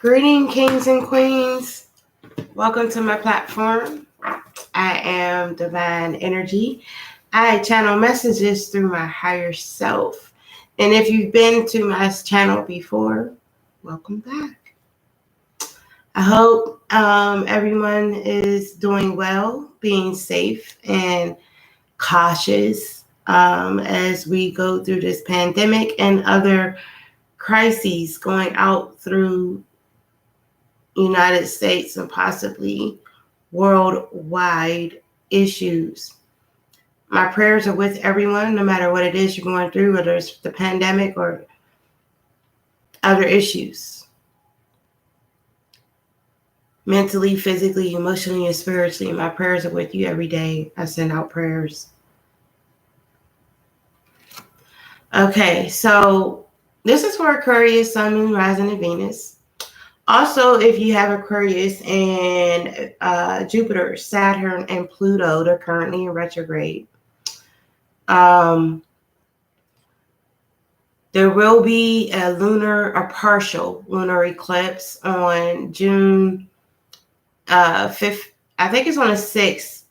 Greeting, kings and queens. Welcome to my platform. I am Divine Energy. I channel messages through my higher self. And if you've been to my channel before, welcome back. I hope everyone is doing well, being safe and cautious as we go through this pandemic and other crises going out through United States and possibly worldwide issues. My prayers are with everyone, no matter what it is you're going through, whether it's the pandemic or other issues. Mentally, physically, emotionally, and spiritually, my prayers are with you every day. I send out prayers. Okay, so this is for Aquarius, Sun, Moon, Rising, and Venus. Also, if you have Aquarius and Jupiter, Saturn, and Pluto, they're currently in retrograde. There will be a partial lunar eclipse on June 5th. I think it's on the 6th.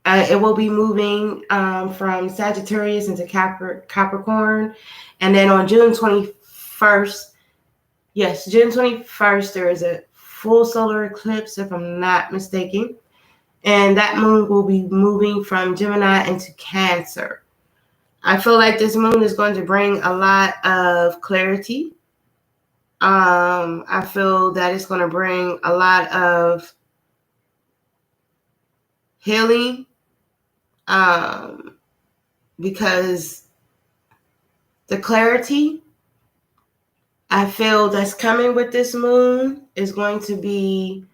It will be moving from Sagittarius into Capricorn. And then on June 21st, yes, June 21st, there is a full solar eclipse, if I'm not mistaken. And that moon will be moving from Gemini into Cancer. I feel like this moon is going to bring a lot of clarity. I feel that it's going to bring a lot of healing because the clarity I feel that's coming with this moon is going to be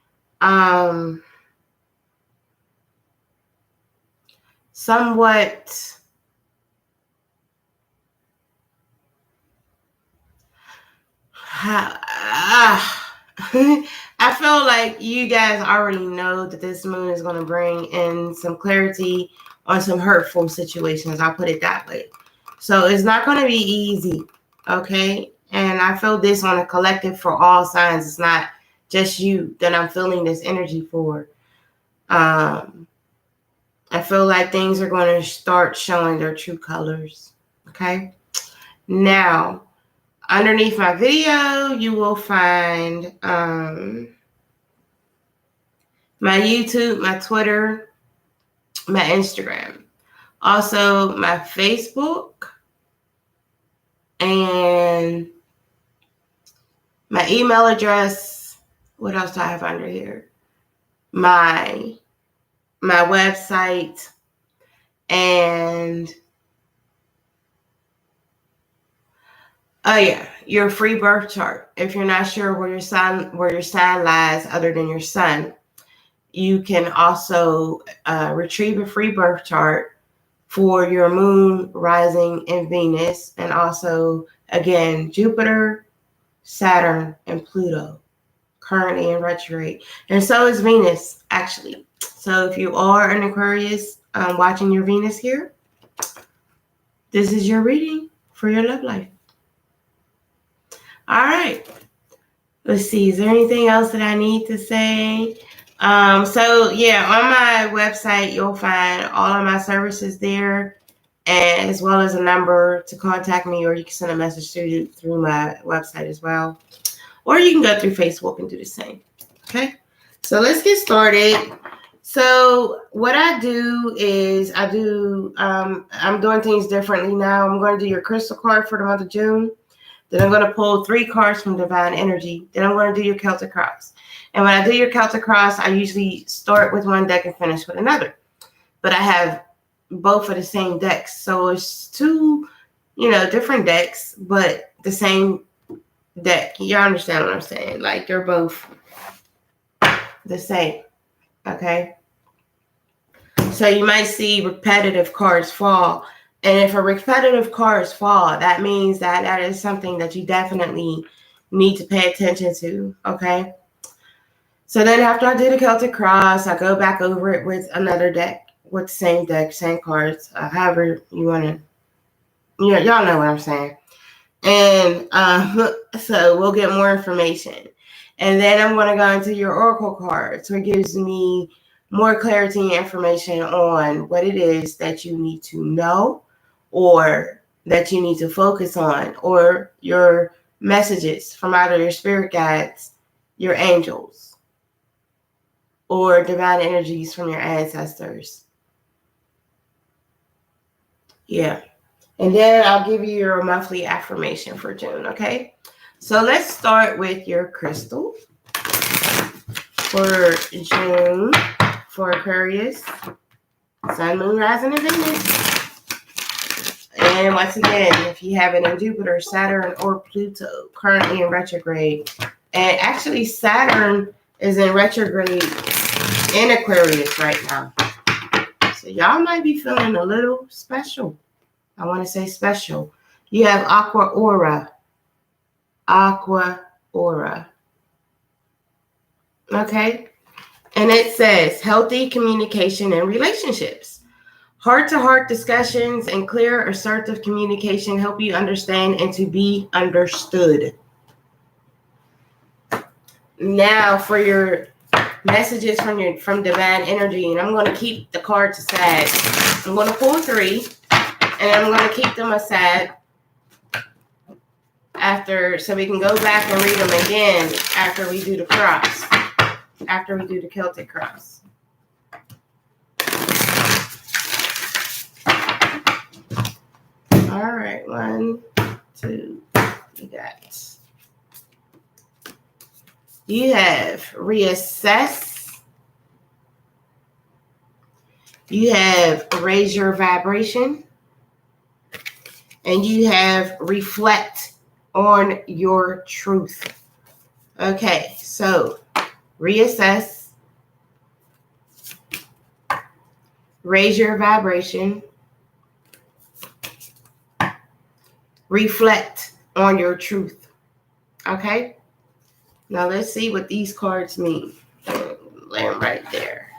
somewhat I feel like you guys already know that this moon is going to bring in some clarity on some hurtful situations. I'll put it that way. So it's not going to be easy, okay? And I feel this on a collective for all signs. It's not just you that I'm feeling this energy for. I feel like things are going to start showing their true colors, okay? Now, underneath my video, you will find my YouTube, my Twitter, my Instagram. Also, my Facebook and my email address. What else do I have under here? My website and oh yeah, your free birth chart. If you're not sure where your sign lies other than your sun, you can also retrieve a free birth chart for your moon, rising, and Venus, and also again Jupiter, Saturn, and Pluto, currently in retrograde, and so is Venus actually. So if you are an Aquarius watching your Venus here, this is your reading for your love life. All right. Let's see. Is there anything else that I need to say? So yeah, on my website, you'll find all of my services there, and as well as a number to contact me, or you can send a message through my website as well. Or you can go through Facebook and do the same. Okay. So let's get started. So what I do is I'm doing things differently now. I'm going to do your crystal card for the month of June. Then I'm going to pull 3 cards from Divine Energy. Then I'm going to do your Celtic Cross. And when I do your Celtic Cross, I usually start with one deck and finish with another. But I have both of the same decks. So it's 2, different decks, but the same deck. You understand what I'm saying? Like they're both the same. Okay? So you might see repetitive cards fall. And if a repetitive cards fall, that means that is something that you definitely need to pay attention to, okay? So then after I do the Celtic Cross, I go back over it with another deck, with the same deck, same cards, however you want to, y'all know what I'm saying. And so we'll get more information. And then I'm going to go into your oracle cards, which gives me more clarity and information on what it is that you need to know or that you need to focus on, or your messages from either your spirit guides, your angels, or divine energies from your ancestors. Yeah. And then I'll give you your monthly affirmation for June, okay? So let's start with your crystal for June for Aquarius, Sun, Moon, Rising, and Venus. And once again, if you have it in Jupiter, Saturn, or Pluto currently in retrograde, and actually Saturn is in retrograde in Aquarius right now. So y'all might be feeling a little special. I want to say special. You have Aqua Aura. Aqua Aura. Okay. And it says healthy communication and relationships. Heart-to-heart discussions and clear, assertive communication help you understand and to be understood. Now for your messages from divine energy, and I'm going to keep the cards aside. I'm going to pull 3, and I'm going to keep them aside after, so we can go back and read them again after we do the cross, after we do the Celtic cross. All right, 1, 2, you got. You have reassess. You have raise your vibration. And you have reflect on your truth. Okay, so reassess. Raise your vibration. Reflect on your truth. Okay? Now let's see what these cards mean. Lay them right there.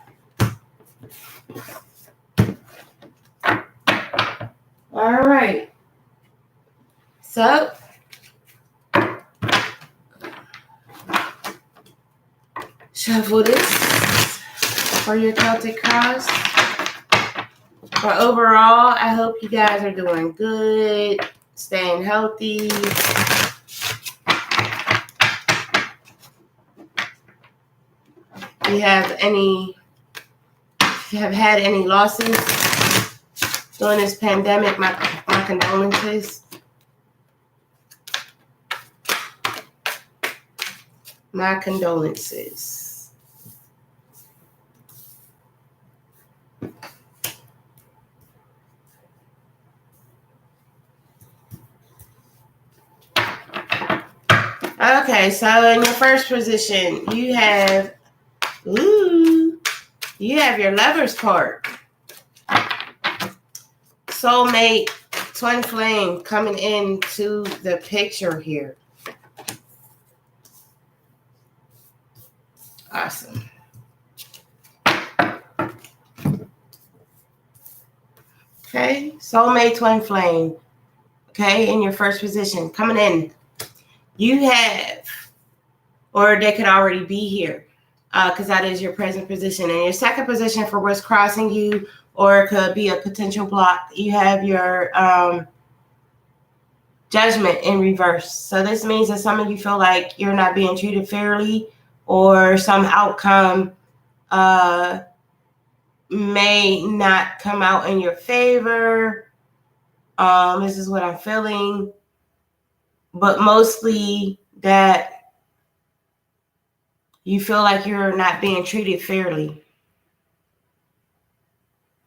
All right. So, shuffle this for your Celtic cross. For overall, I hope you guys are doing good, staying healthy. If you have had any losses during this pandemic, my condolences. My condolences. Okay, so in your first position, you have your Lover's card. Soulmate, twin flame coming into the picture here. Awesome. Okay, soulmate, twin flame. Okay, in your first position, coming in. You have, or they could already be here, because that is your present position. And your second position for what's crossing you, or it could be a potential block. You have your Judgment in reverse. So this means that some of you feel like you're not being treated fairly, or some outcome may not come out in your favor. This is what I'm feeling. But mostly that you feel like you're not being treated fairly.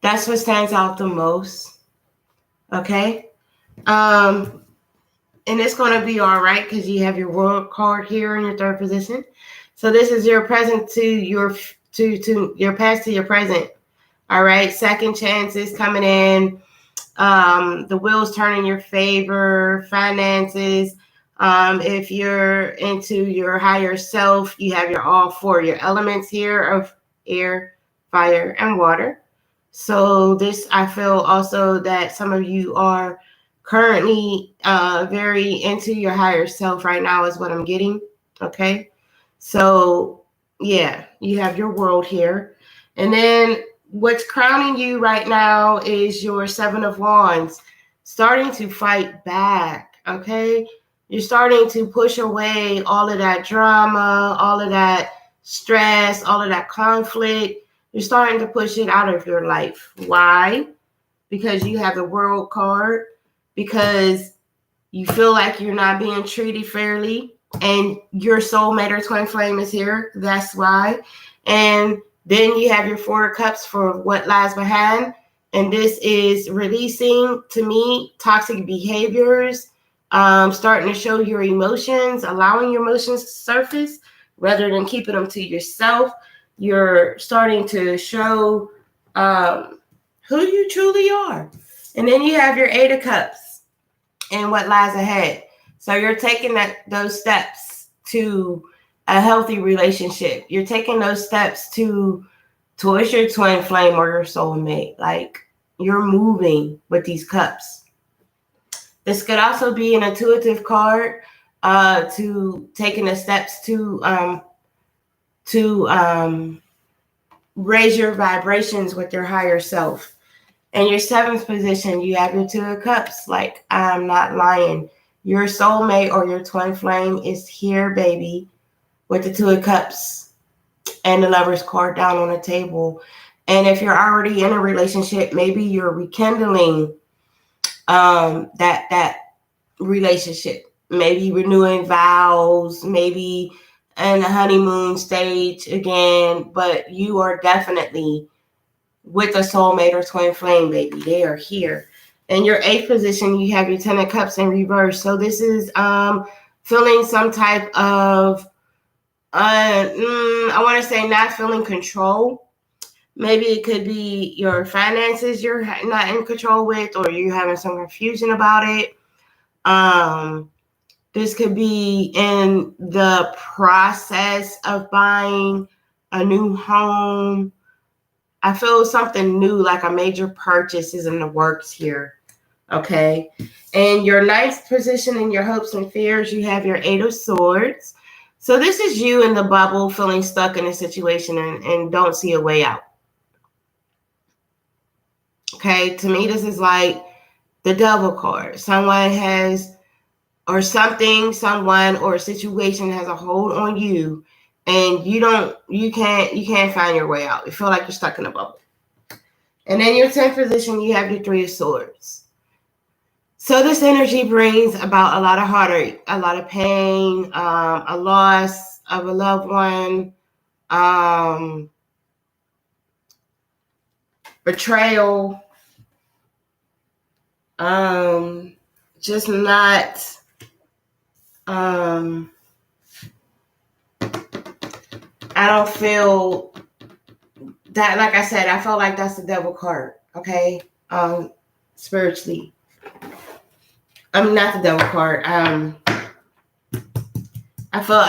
That's what stands out the most. Okay? And it's going to be all right because you have your World card here in your third position. So this is your present to your past to your present. All right? Second chances coming in. The wheels turn in your favor. Finances. If you're into your higher self, you have your all 4, your elements here of air, fire, and water. So this, I feel also that some of you are currently very into your higher self right now is what I'm getting. Okay. So, yeah, you have your world here. And then what's crowning you right now is your Seven of Wands, starting to fight back, okay? You're starting to push away all of that drama, all of that stress, all of that conflict. You're starting to push it out of your life. Why? Because you have the World card, because you feel like you're not being treated fairly, and your soulmate or twin flame is here. That's why. And then you have your Four of Cups for what lies behind. And this is releasing, to me, toxic behaviors, starting to show your emotions, allowing your emotions to surface rather than keeping them to yourself. You're starting to show who you truly are. And then you have your Eight of Cups and what lies ahead. So you're taking those steps to a healthy relationship. You're taking those steps towards your twin flame or your soulmate. Like, you're moving with these cups. This could also be an intuitive card to taking the steps to raise your vibrations with your higher self. In your seventh position, you have your Two of Cups. Like, I'm not lying. Your soulmate or your twin flame is here, baby, with the Two of Cups and the Lover's card down on the table. And if you're already in a relationship, maybe you're rekindling that relationship. Maybe renewing vows, maybe in the honeymoon stage again. But you are definitely with a soulmate or twin flame, baby. They are here. In your eighth position, you have your Ten of Cups in reverse. So this is feeling some type of, I want to say not feeling control. Maybe it could be your finances you're not in control with, or you're having some confusion about it. This could be in the process of buying a new home. I feel something new, like a major purchase is in the works here. Okay. And your ninth position in your hopes and fears, you have your Eight of Swords. So this is you in the bubble, feeling stuck in a situation and don't see a way out. Okay. To me, this is like the Devil card. Someone has, or something, someone or a situation has a hold on you, and you can't find your way out. You feel like you're stuck in a bubble. And in your 10th position, you have your Three of Swords. So this energy brings about a lot of heartache, a lot of pain, a loss of a loved one, betrayal, just not, I don't feel that, like I said, I felt like that's the Devil card, okay? Spiritually. I mean, not the Devil card. I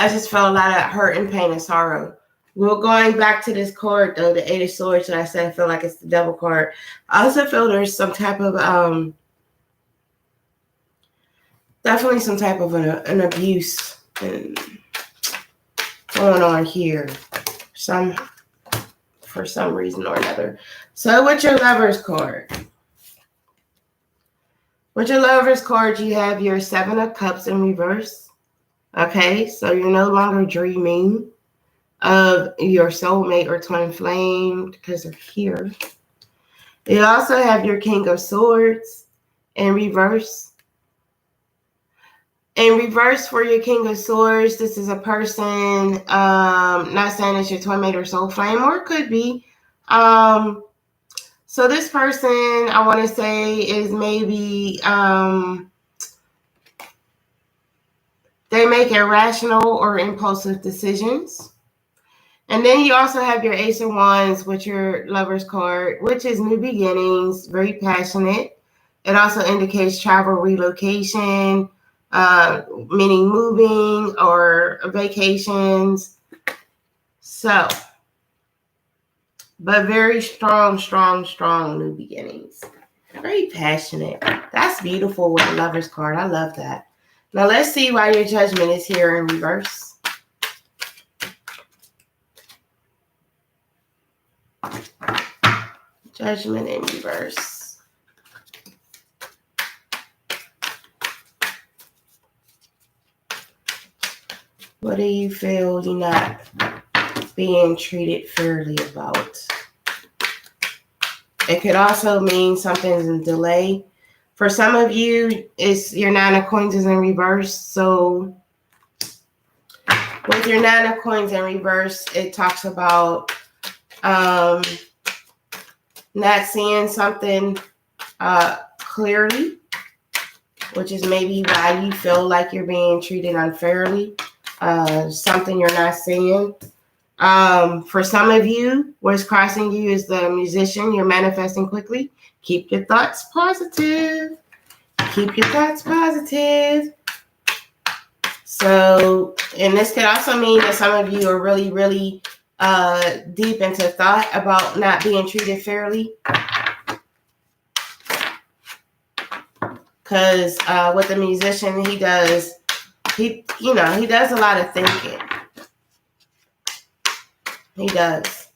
just felt a lot of hurt and pain and sorrow. Well, going back to this card, though, the Eight of Swords, and I said I feel like it's the Devil card. I also feel there's some type of, definitely some type of an abuse going on here. For some reason or another. So what's your Lover's card? With your Lover's card, you have your Seven of Cups in reverse. Okay, so you're no longer dreaming of your soulmate or twin flame because they're here. You also have your King of Swords in reverse. In reverse for your King of Swords, this is a person, not saying it's your twin mate or soul flame, or it could be. So this person, I want to say, is maybe they make irrational or impulsive decisions. And then you also have your Ace of Wands with your Lover's card, which is new beginnings, very passionate. It also indicates travel, relocation, meaning moving or vacations. So, but very strong new beginnings. Very passionate. That's beautiful with the Lover's card. I love that. Now let's see why your Judgment is here in reverse. Judgment in reverse. What do you feel you're not being treated fairly about? It could also mean something's in delay. For some of you, it's your 9 of coins is in reverse. So with your 9 of coins in reverse, it talks about not seeing something clearly, which is maybe why you feel like you're being treated unfairly. Something you're not seeing. For some of you, what's crossing you is the musician. You're manifesting quickly. Keep your thoughts positive. Keep your thoughts positive. So, and this could also mean that some of you are really, really deep into thought about not being treated fairly. Because with the musician, he does a lot of thinking. He does.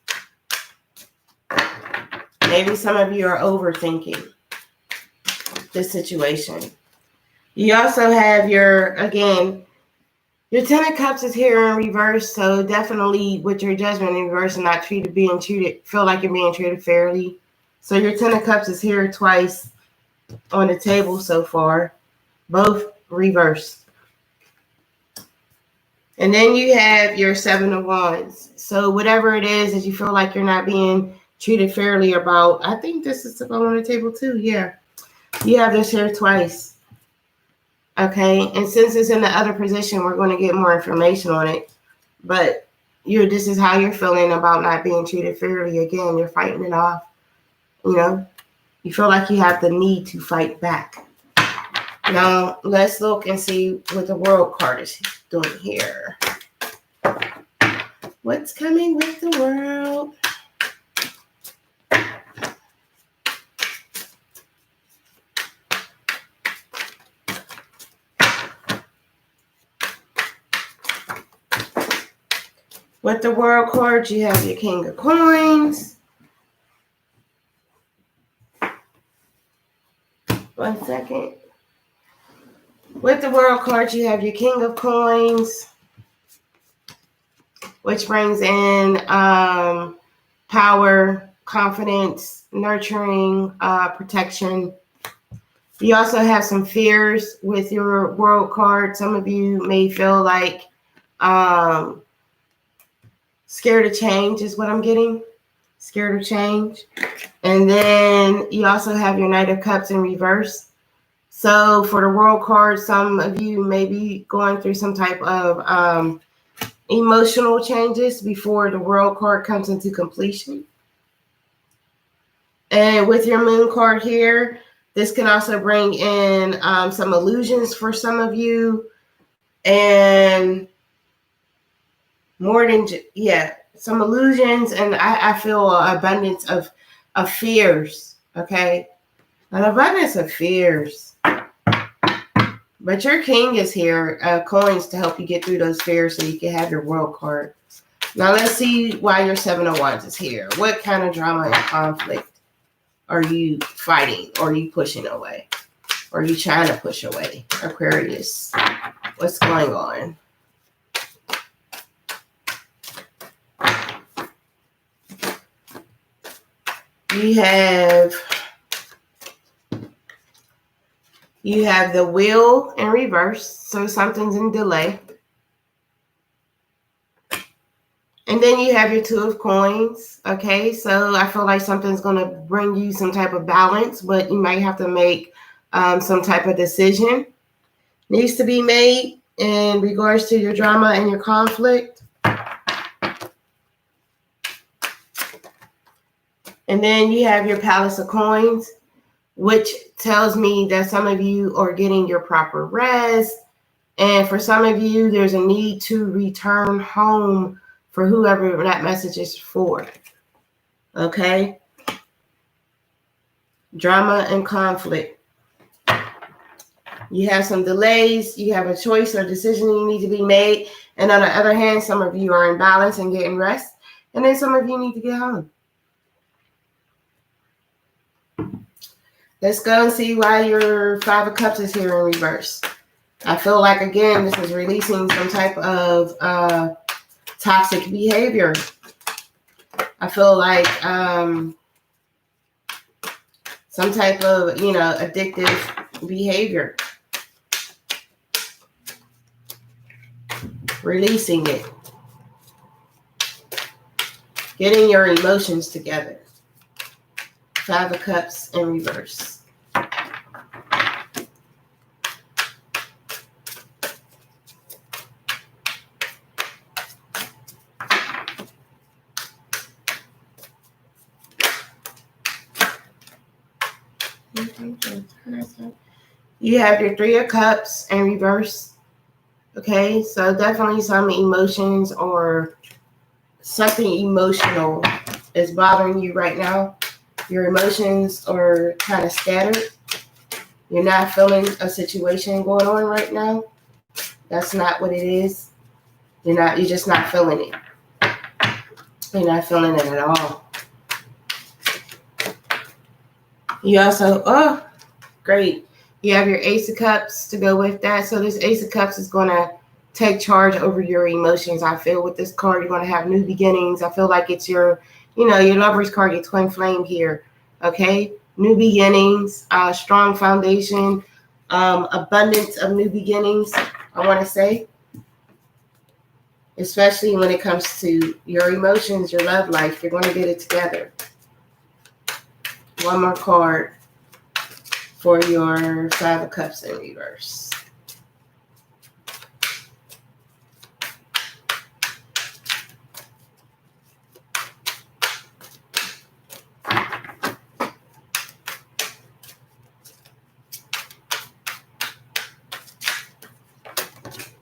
Maybe some of you are overthinking this situation. You also have your 10 of Cups is here in reverse. So definitely with your Judgment in reverse and not feel like you're being treated fairly. So your 10 of Cups is here twice on the table so far, both reversed. And then you have your 7 of Wands. So whatever it is that you feel like you're not being treated fairly about, I think this is on the table too. Yeah. You have this here twice. Okay. And since it's in the other position, we're going to get more information on it. But this is how you're feeling about not being treated fairly. Again, you're fighting it off. You feel like you have the need to fight back. Now, let's look and see what the World card is doing here. What's coming with the World? With the World card, you have your King of Coins. One second. With the World card, you have your King of Coins, which brings in power, confidence, nurturing, protection. You also have some fears with your World card. Some of you may feel like scared of change is what I'm getting. Scared of change. And then you also have your Knight of Cups in reverse. So for the World card, some of you may be going through some type of emotional changes before the World card comes into completion. And with your Moon card here, this can also bring in some illusions for some of you. And more than, some illusions. And I feel an abundance of fears, okay? An abundance of fears. But your King is here, coins to help you get through those fears so you can have your World card. Now let's see why your 7 of Wands is here. What kind of drama and conflict are you fighting, or are you pushing away? Or are you trying to push away? Aquarius, what's going on? You have the Wheel in reverse, so something's in delay. And then you have your 2 of Coins, okay? So I feel like something's going to bring you some type of balance, but you might have to make some type of decision. Needs to be made in regards to your drama and your conflict. And then you have your Palace of Coins, which tells me that some of you are getting your proper rest. And for some of you, there's a need to return home for whoever that message is for. Okay? Drama and conflict. You have some delays. You have a choice or decision you need to be made. And on the other hand, some of you are in balance and getting rest. And then some of you need to get home. Let's go and see why your Five of Cups is here in reverse. I feel like, again, this is releasing some type of toxic behavior. I feel like some type of, addictive behavior. Releasing it. Getting your emotions together. Five of Cups in reverse. You have your Three of Cups in reverse. Okay, so definitely some emotions or something emotional is bothering you right now. Your emotions are kind of scattered. You're not feeling a situation going on right now. That's not what it is. You're just not feeling it. You're not feeling it at all. You also, great. You have your Ace of Cups to go with that. So this Ace of Cups is going to take charge over your emotions. I feel with this card, you're going to have new beginnings. I feel like it's your Lover's card, your twin flame here. Okay? New beginnings, strong foundation, abundance of new beginnings, I want to say. Especially when it comes to your emotions, your love life. You're going to get it together. One more card for your Five of Cups in reverse.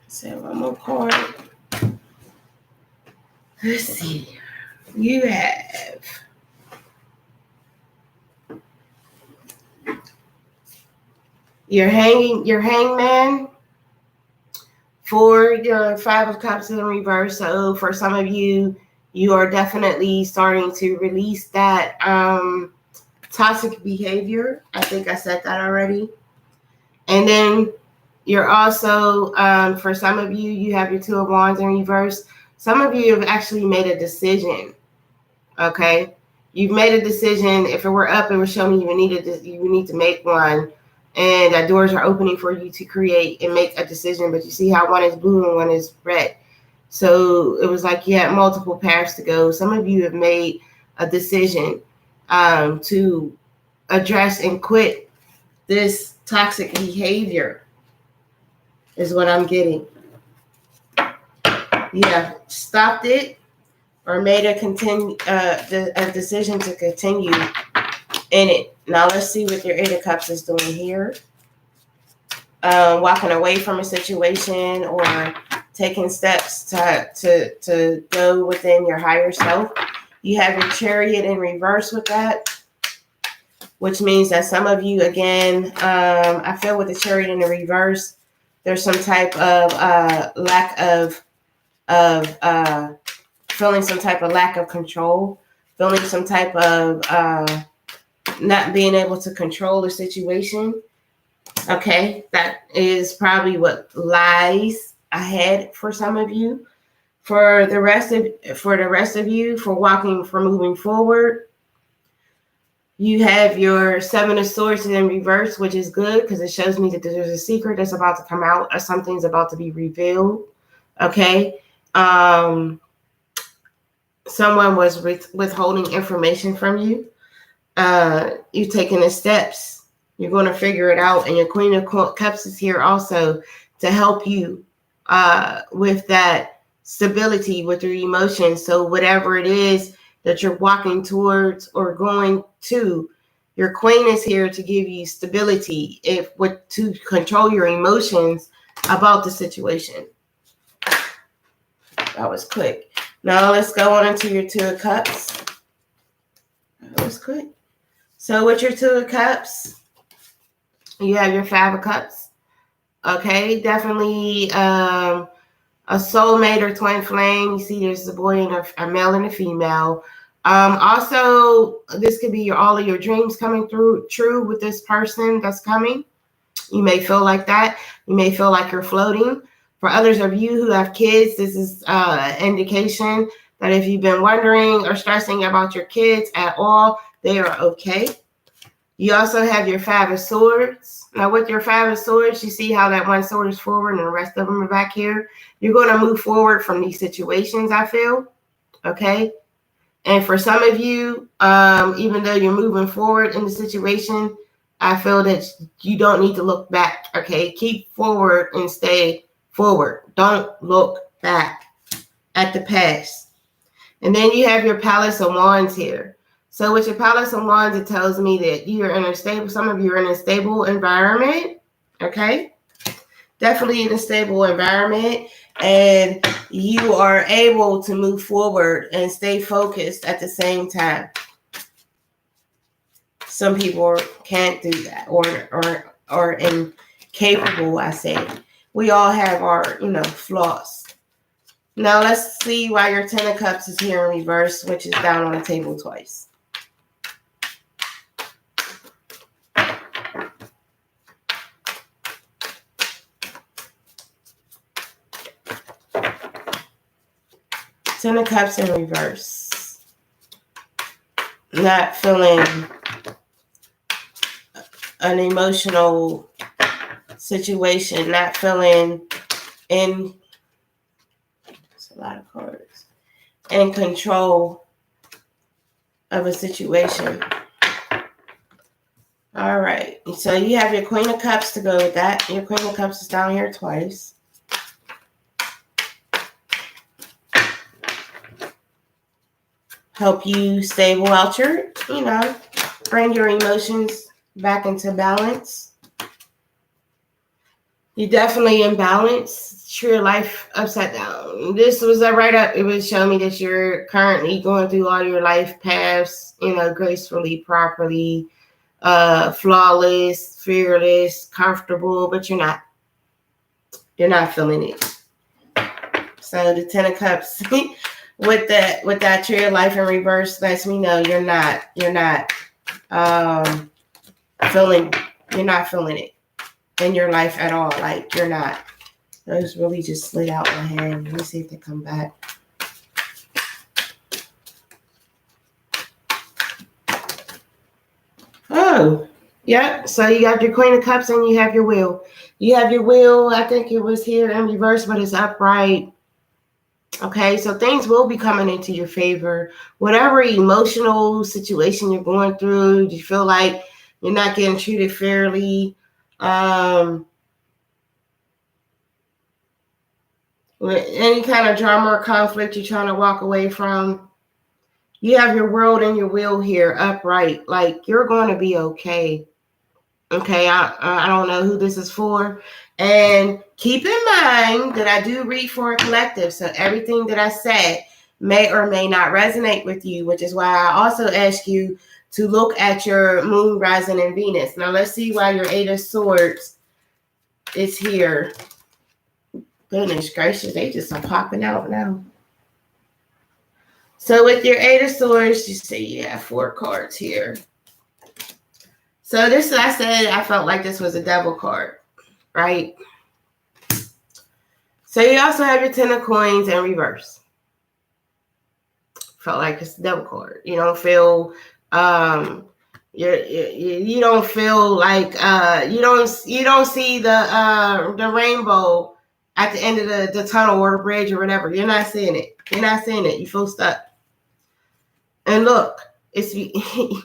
So one more card. Let's see. You have your hangman for your Five of Cups in reverse. So for some of you, you are definitely starting to release that toxic behavior. I think I said that already. And then you're also, for some of you, you have your Two of Wands in reverse. Some of you have actually made a decision, okay? You've made a decision. If it were up, it would show me you need to make one. And doors are opening for you to create and make a decision. But you see how one is blue and one is red. So it was like you had multiple paths to go. Some of you have made a decision to address and quit this toxic behavior is what I'm getting. You have stopped it or made a decision to continue in it. Now let's see what your Eight of Cups is doing here. Walking away from a situation or taking steps to go within your higher self. You have your Chariot in reverse with that, which means that some of you, again, I feel with the Chariot in the reverse, there's some type of lack of feeling some type of lack of control, feeling some type of not being able to control the situation. Okay, that is probably what lies ahead for some of you. For the rest of you, for moving forward, you have your Seven of Swords in reverse, which is good because it shows me that there's a secret that's about to come out or something's about to be revealed. Okay. Someone was withholding information from you. You've taken the steps. You're going to figure it out. And your Queen of Cups is here also to help you with that stability with your emotions. So whatever it is that you're walking towards or going to, your Queen is here to give you stability to control your emotions about the situation. That was quick. Now let's go on into your Two of Cups. That was quick. So with your Two of Cups, you have your Five of Cups. Okay, definitely a soulmate or twin flame. You see there's a boy and a male and a female. Also, this could be all of your dreams coming true with this person that's coming. You may feel like that. You may feel like you're floating. For others of you who have kids, this is an indication that if you've been wondering or stressing about your kids at all, they are okay. You also have your Five of Swords. Now, with your Five of Swords, you see how that one sword is forward and the rest of them are back here. You're going to move forward from these situations, I feel. Okay? And for some of you, even though you're moving forward in the situation, I feel that you don't need to look back. Okay? Keep forward and stay forward. Don't look back at the past. And then you have your Palace of Wands here. So with your Palace of Wands, it tells me that you're in a stable, some of you are in a stable environment, okay? Definitely in a stable environment, and you are able to move forward and stay focused at the same time. Some people can't do that or incapable, I say. We all have our, flaws. Now let's see why your Ten of Cups is here in reverse, which is down on the table twice. Ten of Cups in reverse. Not feeling an emotional situation, not feeling in, that's a lot of cards, in control of a situation. All right, so you have your Queen of Cups to go with that. Your Queen of Cups is down here twice. Help you stable out your, bring your emotions back into balance. You're definitely in balance. True life upside down. This was a write-up. It would show me that you're currently going through all your life paths, gracefully, properly, flawless, fearless, comfortable, but you're not. You're not feeling it. So the Ten of Cups with that Tree of Life in reverse lets me know you're not feeling it in your life at all. Like you're not. Those really just slid out my hand. Let me see if they come back. Oh, yeah. So you got your Queen of Cups and you have your Wheel. You have your Wheel. I think it was here in reverse, but it's upright. Okay, so things will be coming into your favor. Whatever emotional situation you're going through, you feel like you're not getting treated fairly. With any kind of drama or conflict you're trying to walk away from, you have your World and your Wheel here upright. Like you're going to be okay. Okay, I don't know who this is for. And keep in mind that I do read for a collective. So everything that I said may or may not resonate with you, which is why I also ask you to look at your moon, rising, and Venus. Now let's see why your Eight of Swords is here. Goodness gracious, they just are popping out now. So with your Eight of Swords, you see you have 4 cards here. So this, I said, I felt like this was a Devil card, right? So you also have your Ten of Coins in reverse. Felt like it's a Devil card. You don't feel, you don't feel like you don't see the rainbow at the end of the tunnel or the bridge or whatever. You're not seeing it. You're not seeing it. You feel stuck. And look, I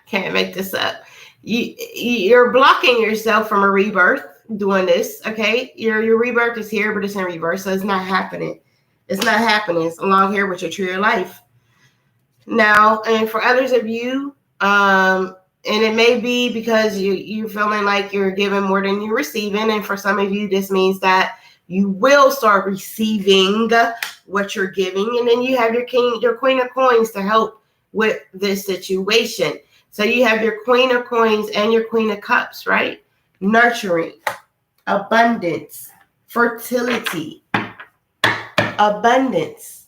can't make this up. You're blocking yourself from a rebirth doing this, okay? Your rebirth is here, but it's in reverse, so it's not happening. It's not happening. It's along here with your Tree of Life. Now, and for others of you, and it may be because you're feeling like you're giving more than you're receiving, and for some of you, this means that you will start receiving what you're giving, and then you have your Queen of Coins to help with this situation. So you have your Queen of Coins and your Queen of Cups, right? Nurturing, abundance, fertility, abundance,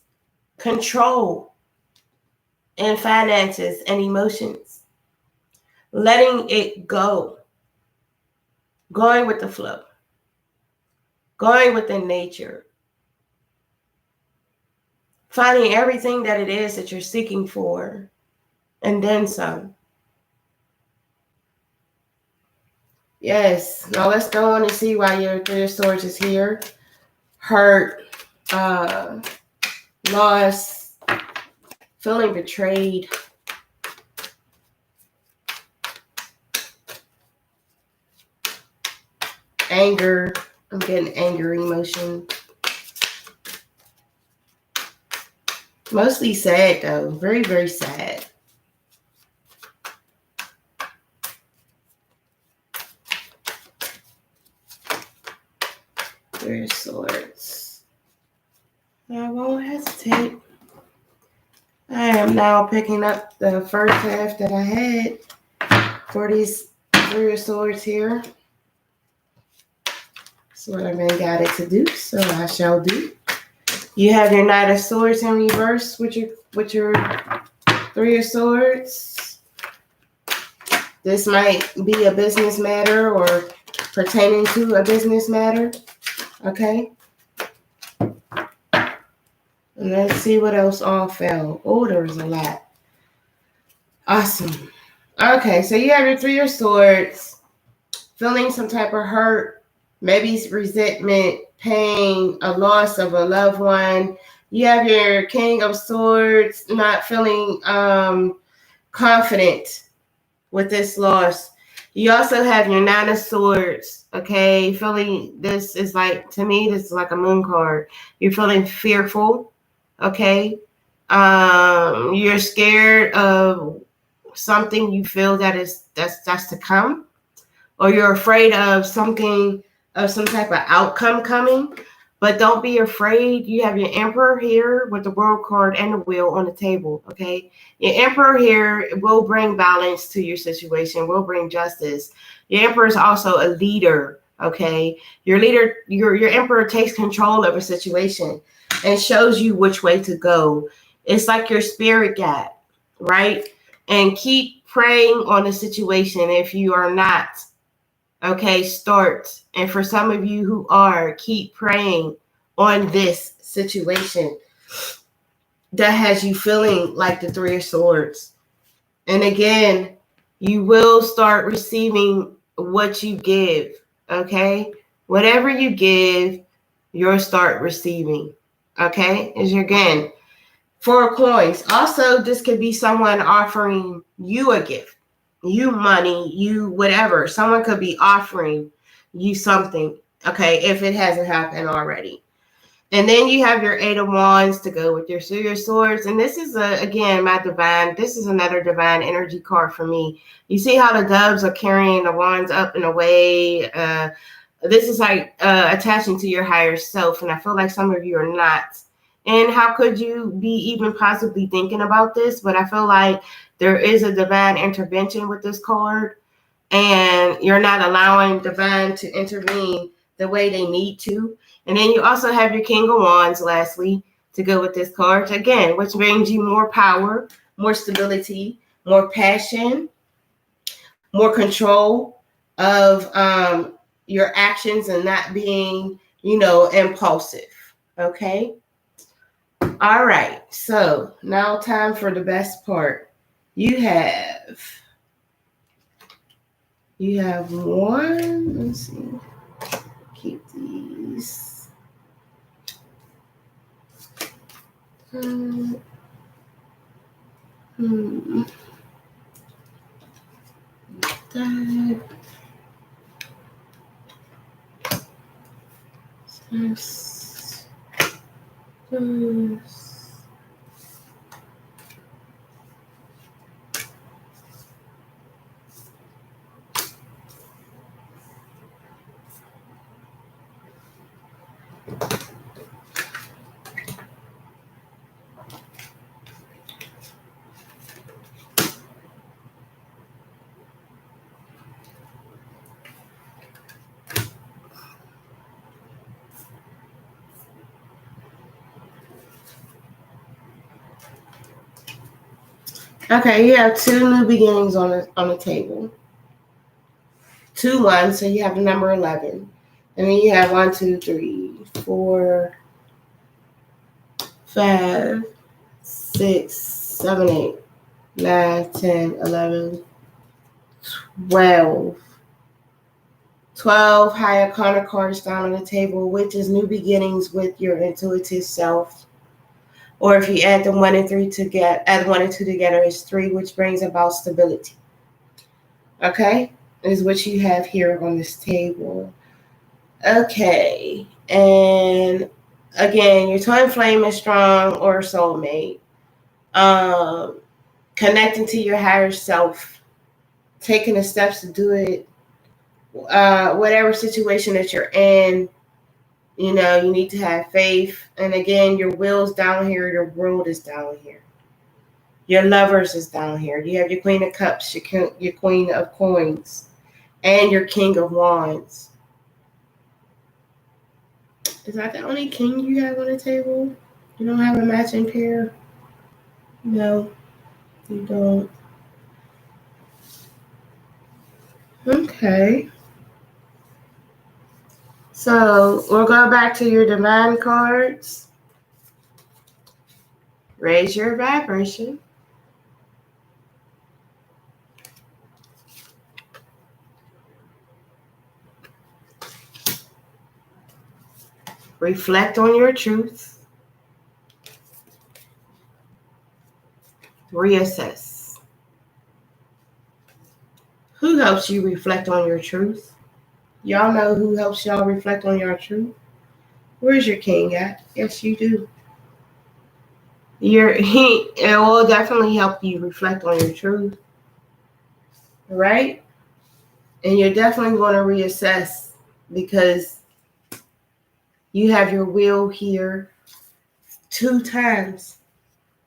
control, in finances and emotions. Letting it go. Going with the flow. Going with the nature. Finding everything that it is that you're seeking for, and then some. Yes. Now let's go on and see why your Three of Swords is here. Hurt, loss, feeling betrayed. Anger. I'm getting anger emotion. Mostly sad though. Very, very sad. Three of Swords. I won't hesitate. I am now picking up the first half that I had for these Three of Swords here. That's what I've been guided to do, so I shall do. You have your Knight of Swords in reverse with your Three of Swords. This might be a business matter or pertaining to a business matter. Okay. And let's see what else all fell. Oh, there was a lot. Awesome. Okay, so you have your Three of Swords, feeling some type of hurt, maybe resentment, pain, a loss of a loved one. You have your King of Swords, not feeling confident with this loss. You also have your Nine of Swords, okay? Feeling this is like, to me, this is like a moon card. You're feeling fearful, okay? You're scared of something you feel that's to come, or you're afraid of something, of some type of outcome coming. But don't be afraid. You have your Emperor here with the World card and the Wheel on the table, okay? Your Emperor here will bring balance to your situation, will bring justice. Your Emperor is also a leader, okay? Your leader, your Emperor takes control of a situation and shows you which way to go. It's like your spirit guide, right? And keep praying on the situation if you are not. Okay, start. And for some of you who are, keep praying on this situation that has you feeling like the Three of Swords. And again, you will start receiving what you give. Okay, whatever you give, you'll start receiving. Okay, is your again 4 coins. Also, this could be someone offering you a gift. You money, you whatever. Someone could be offering you something, okay, if it hasn't happened already. And then you have your Eight of Wands to go with your Three of Swords. And this is, again, this is another divine energy card for me. You see how the doves are carrying the wands up and away? This is like attaching to your higher self. And I feel like some of you are not. And how could you be even possibly thinking about this? But I feel like there is a divine intervention with this card, and you're not allowing divine to intervene the way they need to. And then you also have your King of Wands, lastly, to go with this card, again, which brings you more power, more stability, more passion, more control of your actions and not being, impulsive. Okay. All right. So now time for the best part. You have one. Let's see. Keep these. That. Okay, you have 2 new beginnings on the table. 2 1, so you have the number 11. And then you have 1, 2, 3, 4, 5, 6, 7, 8, 9, 10, 11, 12. 12 higher corner cards down on the table, which is new beginnings with your intuitive self. Or if you add the 1 and 3 together, add 1 and 2 together is 3, which brings about stability. Okay, is what you have here on this table. Okay, and again, your twin flame is strong or soulmate. Connecting to your higher self, taking the steps to do it. Whatever situation that you're in, you need to have faith. And again, your will's down here, your world is down here. Your lovers is down here. You have your Queen of Cups, your Queen of Coins, and your King of Wands. Is that the only king you have on the table? You don't have a matching pair? No, you don't. Okay. So we'll go back to your divine cards. Raise your vibration. Reflect on your truth. Reassess. Who helps you reflect on your truth? Y'all know who helps y'all reflect on your truth? Where's your king at? Yes, you do. It will definitely help you reflect on your truth. Right? And you're definitely going to reassess because you have your wheel here 2 times.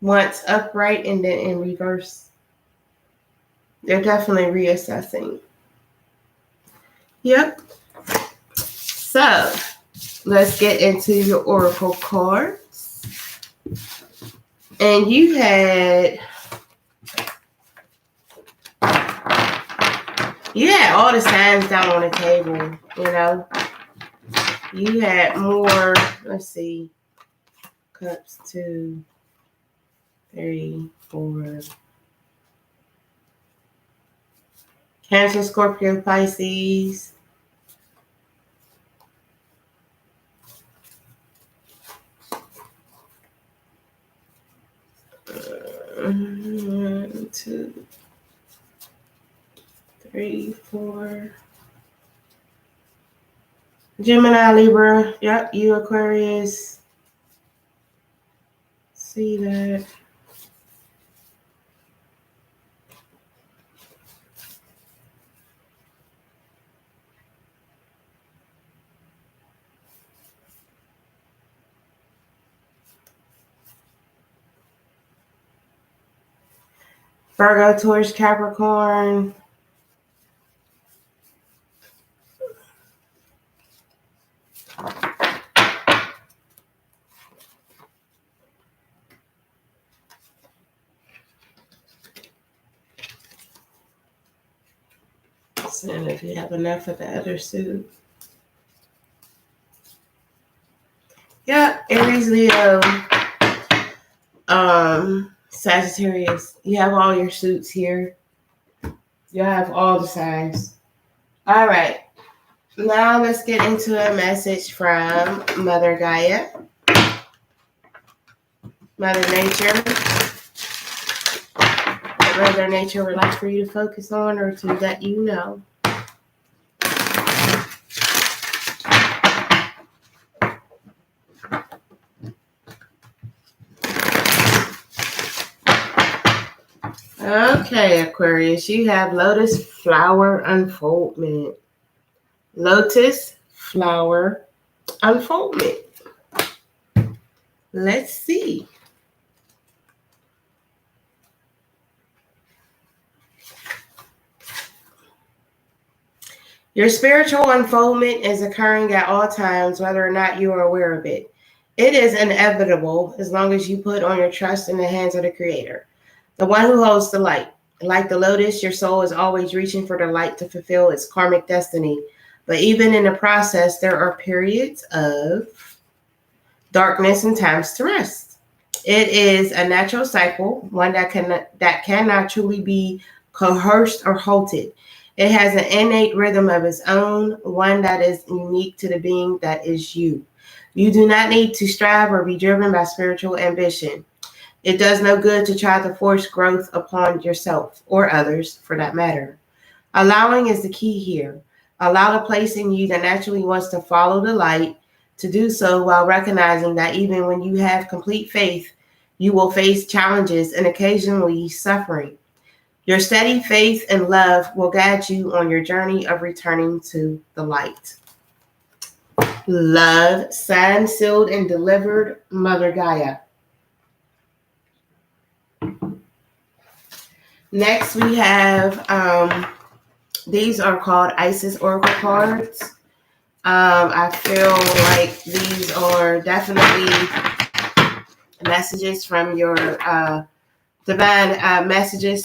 Once upright and then in reverse. They're definitely reassessing. Yep. So, let's get into your oracle cards. And you had all the signs down on the table, You had more, let's see, cups, 2, 3, 4. Cancer, Scorpio, Pisces. One, 2, 3, 4. Gemini, Libra. Yep, you Aquarius. See that. Virgo, Taurus, Capricorn. And if you have enough of the other suit. Yeah, Aries, Leo, Sagittarius. You have all your suits here. You have all the signs. All right. Now let's get into a message from Mother Gaia. Mother Nature. What Mother Nature would like for you to focus on or to let you know. Okay, Aquarius, you have lotus flower unfoldment. Lotus flower unfoldment. Let's see. Your spiritual unfoldment is occurring at all times, whether or not you are aware of it. It is inevitable as long as you put on your trust in the hands of the Creator. The one who holds the light. Like the lotus, your soul is always reaching for the light to fulfill its karmic destiny. But even in the process, there are periods of darkness and times to rest. It is a natural cycle, one that cannot truly be coerced or halted. It has an innate rhythm of its own, one that is unique to the being that is you. You do not need to strive or be driven by spiritual ambition. It does no good to try to force growth upon yourself or others, for that matter. Allowing is the key here. Allow the place in you that naturally wants to follow the light to do so while recognizing that even when you have complete faith, you will face challenges and occasionally suffering. Your steady faith and love will guide you on your journey of returning to the light. Love, signed, sealed, and delivered, Mother Gaia. Next, we have, these are called Isis Oracle cards. I feel like these are definitely messages from your divine messages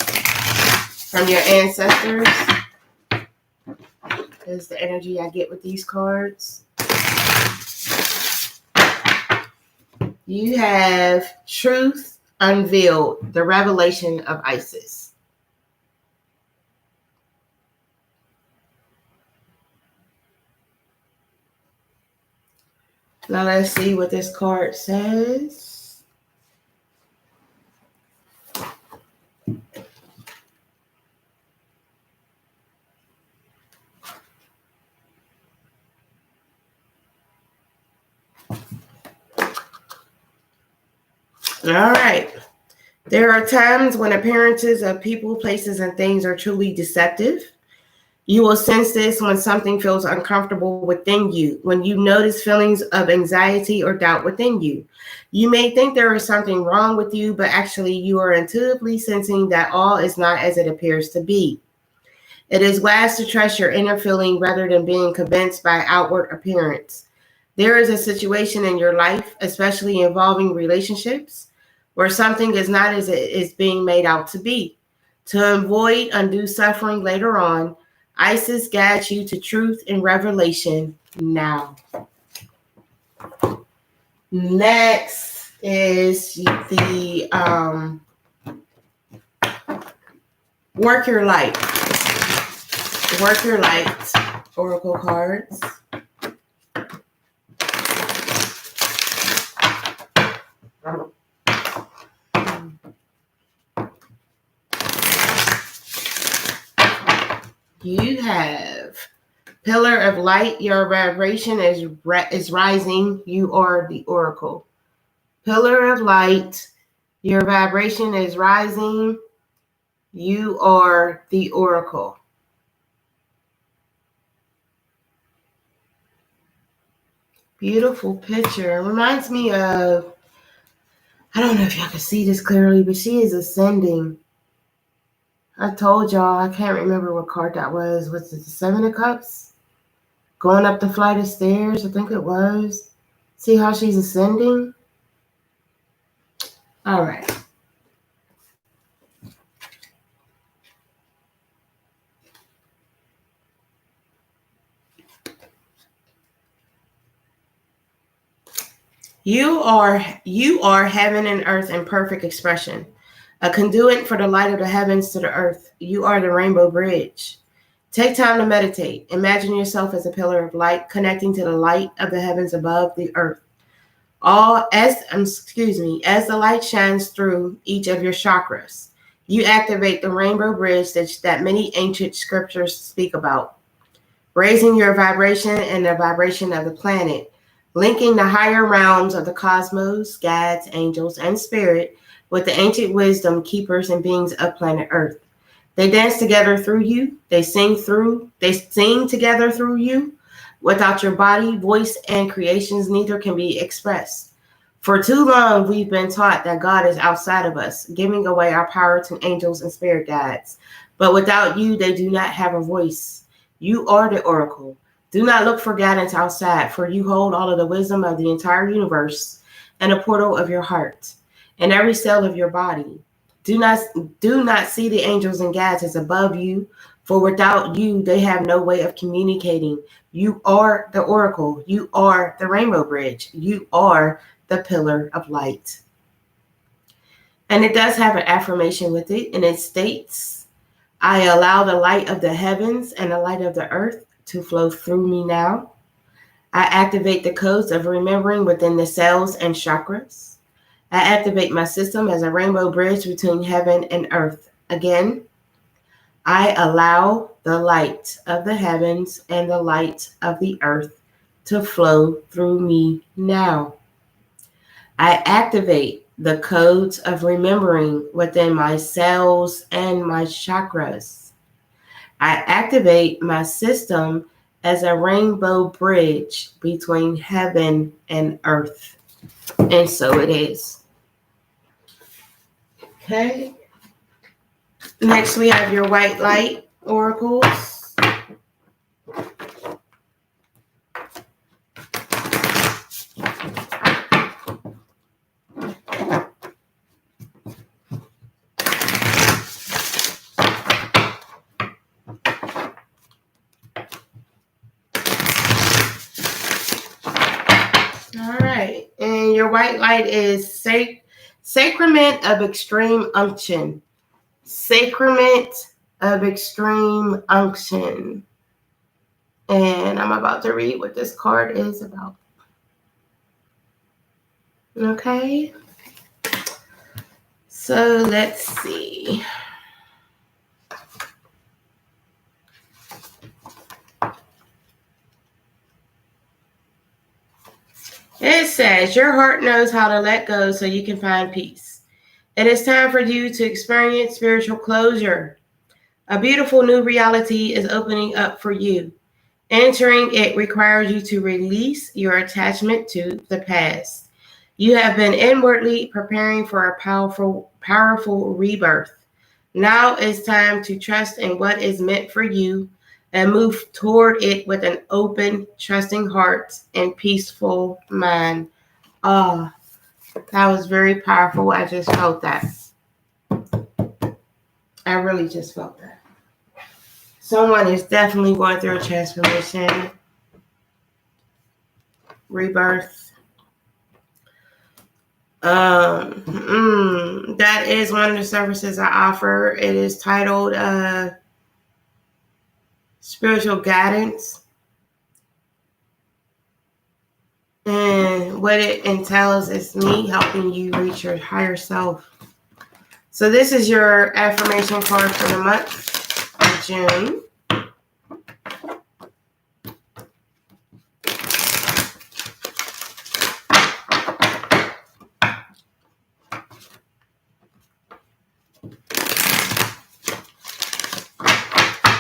from your ancestors. Is the energy I get with these cards. You have Truth Unveiled, the revelation of Isis. Now let's see what this card says. All right. There are times when appearances of people, places, and things are truly deceptive. You will sense this when something feels uncomfortable within you, when you notice feelings of anxiety or doubt within you. You may think there is something wrong with you, but actually you are intuitively sensing that all is not as it appears to be. It is wise to trust your inner feeling rather than being convinced by outward appearance. There is a situation in your life, especially involving relationships, where something is not as it is being made out to be. To avoid undue suffering later on, Isis guides you to truth and revelation now. Next is the Work Your Light. Work Your Light Oracle cards. You have Pillar of Light. Your vibration is rising. You are the Oracle. Pillar of Light. Your vibration is rising. You are the Oracle. Beautiful picture. It reminds me of, I don't know if y'all can see this clearly, but she is ascending. I told y'all, I can't remember what card that was. Was it the Seven of Cups? Going up the flight of stairs, I think it was. See how she's ascending? All right. You are heaven and earth in perfect expression. A conduit for the light of the heavens to the earth. You are the rainbow bridge. Take time to meditate. Imagine yourself as a pillar of light connecting to the light of the heavens above the earth. As the light shines through each of your chakras, you activate the rainbow bridge that many ancient scriptures speak about, raising your vibration and the vibration of the planet, linking the higher realms of the cosmos, gods, angels, and spirit with the ancient wisdom keepers and beings of planet Earth. They dance together through you. They sing together through you. Without your body, voice, and creations, neither can be expressed. For too long, we've been taught that God is outside of us, giving away our power to angels and spirit guides. But without you, they do not have a voice. You are the Oracle. Do not look for guidance outside, for you hold all of the wisdom of the entire universe and a portal of your heart and every cell of your body. Do not see the angels and guides as above you, for without you, they have no way of communicating. You are the oracle. You are the rainbow bridge. You are the pillar of light. And it does have an affirmation with it, and it states, I allow the light of the heavens and the light of the earth to flow through me now. I activate the codes of remembering within the cells and chakras. I activate my system as a rainbow bridge between heaven and earth. Again, I allow the light of the heavens and the light of the earth to flow through me now. I activate the codes of remembering within my cells and my chakras. I activate my system as a rainbow bridge between heaven and earth. And so it is. Okay. Next, we have your white light oracles. All right. And your white light is Sacrament of Extreme Unction. Sacrament of Extreme Unction. And I'm about to read what this card is about. Okay. So let's see. It says, your heart knows how to let go so you can find peace. It is time for you to experience spiritual closure. A beautiful new reality is opening up for you. Entering it requires you to release your attachment to the past. You have been inwardly preparing for a powerful rebirth. Now it's time to trust in what is meant for you and move toward it with an open, trusting heart and peaceful mind. Oh, that was very powerful. I just felt that. I really just felt that. Someone is definitely going through a transformation, rebirth. That is one of the services I offer. It is titled Spiritual Guidance. And what it entails is me helping you reach your higher self. So this is your affirmation card for the month of June.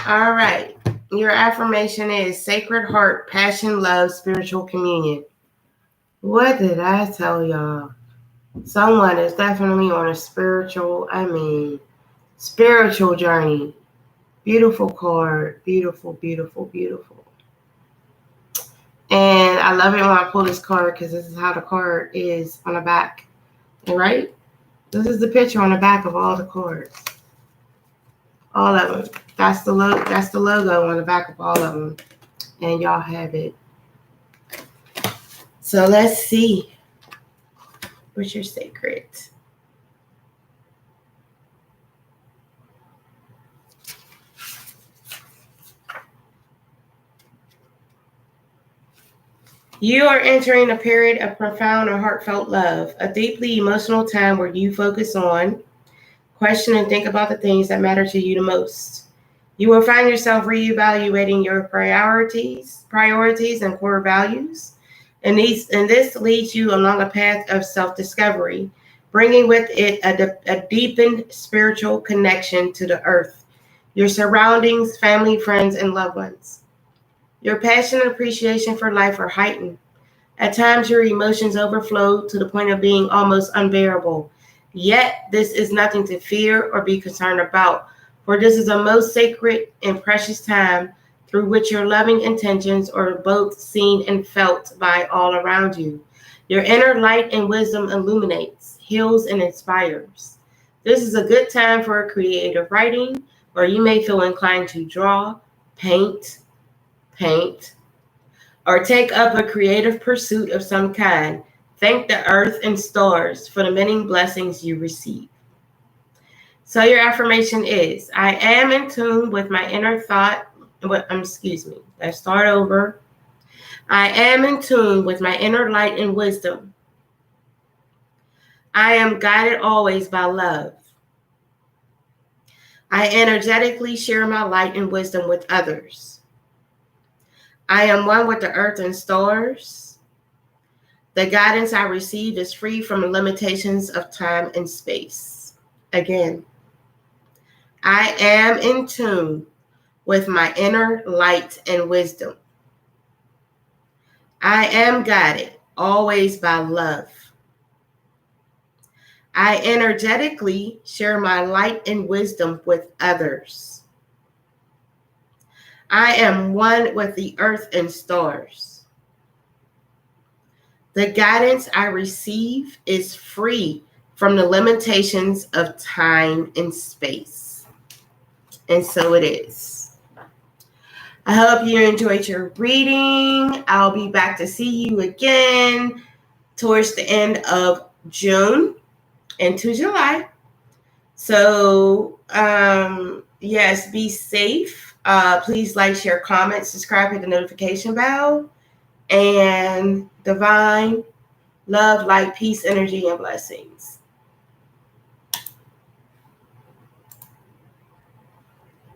All right. Your affirmation is Sacred Heart, Passion, Love, Spiritual Communion. What did I tell y'all? Someone is definitely on a spiritual journey. Beautiful card. Beautiful, beautiful, beautiful. And I love it when I pull this card because this is how the card is on the back. Right? This is the picture on the back of all the cards. All of them. That's the logo on the back of all of them. And y'all have it. So let's see. What's your secret? You are entering a period of profound and heartfelt love, a deeply emotional time where you focus on, question, and think about the things that matter to you the most. You will find yourself reevaluating your priorities and core values. And this leads you along a path of self-discovery, bringing with it a deepened spiritual connection to the earth, your surroundings, family, friends, and loved ones. Your passion and appreciation for life are heightened. At times, your emotions overflow to the point of being almost unbearable. Yet, this is nothing to fear or be concerned about, for this is a most sacred and precious time through which your loving intentions are both seen and felt by all around you. Your inner light and wisdom illuminates, heals, and inspires. This is a good time for creative writing, or you may feel inclined to draw, paint, or take up a creative pursuit of some kind. Thank the earth and stars for the many blessings you receive. So your affirmation is, I am in tune with my inner thought. Let's start over. I am in tune with my inner light and wisdom. I am guided always by love. I energetically share my light and wisdom with others. I am one with the earth and stars. The guidance I receive is free from the limitations of time and space. Again, I am in tune with my inner light and wisdom. I am guided always by love. I energetically share my light and wisdom with others. I am one with the earth and stars. The guidance I receive is free from the limitations of time and space. And so it is. I hope you enjoyed your reading. I'll be back to see you again towards the end of June into July. So, yes, be safe. Please like, share, comment, subscribe, hit the notification bell. And divine love, light, peace, energy, and blessings.